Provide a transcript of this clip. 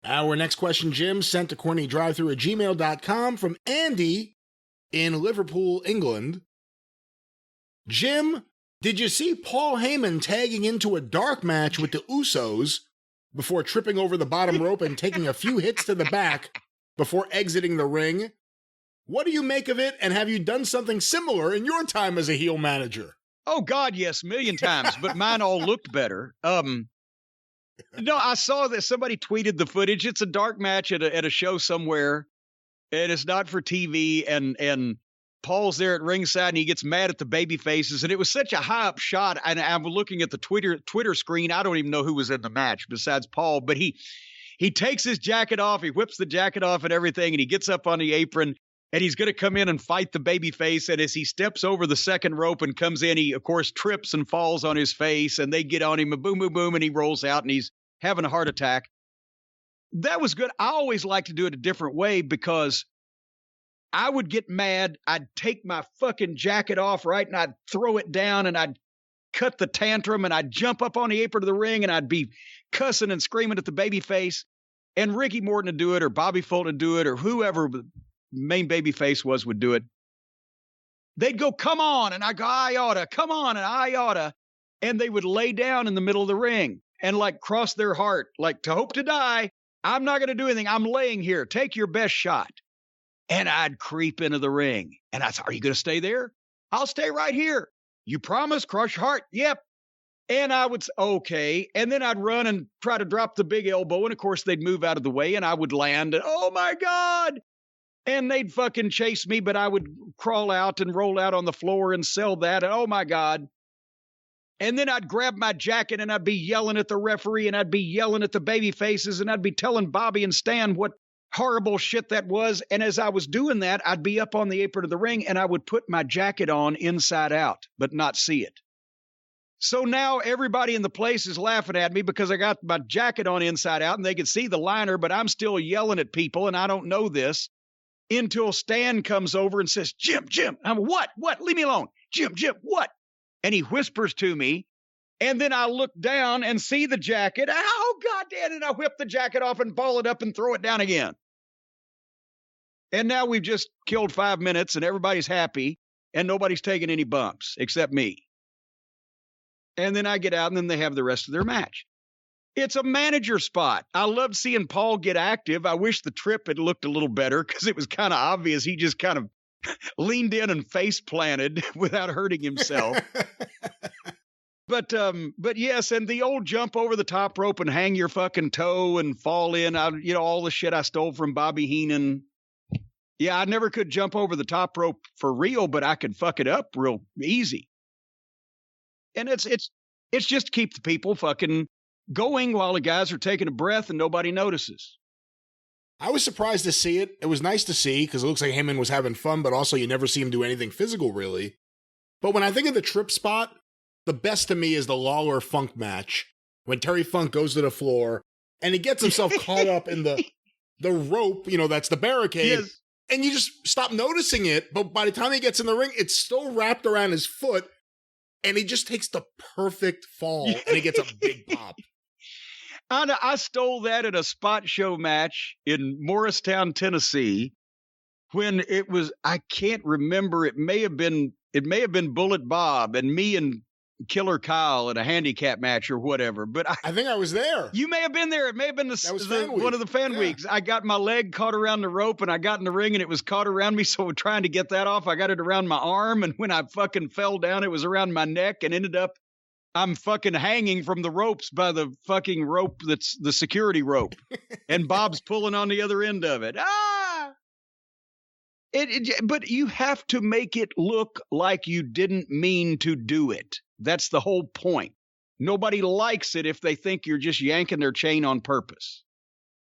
Our next question, Jim, sent to CornyDriveThru at gmail.com from Andy in Liverpool, England. Jim, did you see Paul Heyman tagging into a dark match with the Usos before tripping over the bottom rope and taking a few hits to the back before exiting the ring? What do you make of it, and have you done something similar in your time as a heel manager? Oh, God, yes, a million times, but mine all looked better. No, I saw that somebody tweeted the footage. It's a dark match at a show somewhere, and it's not for TV, and Paul's there at ringside, and he gets mad at the baby faces, and it was such a high-up shot, and I'm looking at the Twitter screen. I don't even know who was in the match besides Paul, but he takes his jacket off, he whips the jacket off and everything, and he gets up on the apron, and he's going to come in and fight the baby face, and as he steps over the second rope and comes in, he, of course, trips and falls on his face, and they get on him, and boom, boom, boom, and he rolls out, and he's having a heart attack. That was good. I always like to do it a different way because I would get mad. I'd take my fucking jacket off, right, and I'd throw it down, and I'd cut the tantrum, and I'd jump up on the apron of the ring, and I'd be cussing and screaming at the baby face, and Ricky Morton would do it, or Bobby Fulton would do it, or whoever the main baby face would do it. They'd go, come on, and I go, I oughta, come on, and I oughta, and they would lay down in the middle of the ring and like cross their heart, like to hope to die. I'm not going to do anything. I'm laying here. Take your best shot. And I'd creep into the ring. And I said, are you going to stay there? I'll stay right here. You promise? Cross your heart? Yep. And I would say, okay. And then I'd run and try to drop the big elbow. And of course, they'd move out of the way and I would land. And oh my God. And they'd fucking chase me, but I would crawl out and roll out on the floor and sell that. And oh my God. And then I'd grab my jacket and I'd be yelling at the referee and I'd be yelling at the baby faces and I'd be telling Bobby and Stan what horrible shit that was. And as I was doing that, I'd be up on the apron of the ring and I would put my jacket on inside out, but not see it. So now everybody in the place is laughing at me because I got my jacket on inside out and they can see the liner, but I'm still yelling at people and I don't know this until Stan comes over and says, Jim, I'm what? Leave me alone. Jim, what? And he whispers to me. And then I look down and see the jacket. Oh, goddamn. And I whip the jacket off and ball it up and throw it down again. And now we've just killed 5 minutes and everybody's happy and nobody's taking any bumps except me. And then I get out and then they have the rest of their match. It's a manager spot. I loved seeing Paul get active. I wish the trip had looked a little better because it was kind of obvious. He just kind of leaned in and face planted without hurting himself. But yes, and the old jump over the top rope and hang your fucking toe and fall in, all the shit I stole from Bobby Heenan. Yeah, I never could jump over the top rope for real, but I could fuck it up real easy. And it's just to keep the people fucking going while the guys are taking a breath and nobody notices. I was surprised to see it. It was nice to see because it looks like Heyman was having fun, but also you never see him do anything physical, really. But when I think of the trip spot, the best to me is the Lawler Funk match when Terry Funk goes to the floor and he gets himself caught up in the rope, that's the barricade. Yes. And you just stop noticing it. But by the time he gets in the ring, it's still wrapped around his foot and he just takes the perfect fall and he gets a big pop. I stole that at a spot show match in Morristown, Tennessee, when it was, I can't remember, it may have been Bullet Bob and me and Killer Kyle at a handicap match or whatever. But I think I was there. You may have been there. It may have been one of the fan weeks. I got my leg caught around the rope and I got in the ring and it was caught around me. So trying to get that off, I got it around my arm. And when I fucking fell down, it was around my neck and ended up I'm fucking hanging from the ropes by the fucking rope that's the security rope. And Bob's pulling on the other end of it. But you have to make it look like you didn't mean to do it. That's the whole point. Nobody likes it if they think you're just yanking their chain on purpose.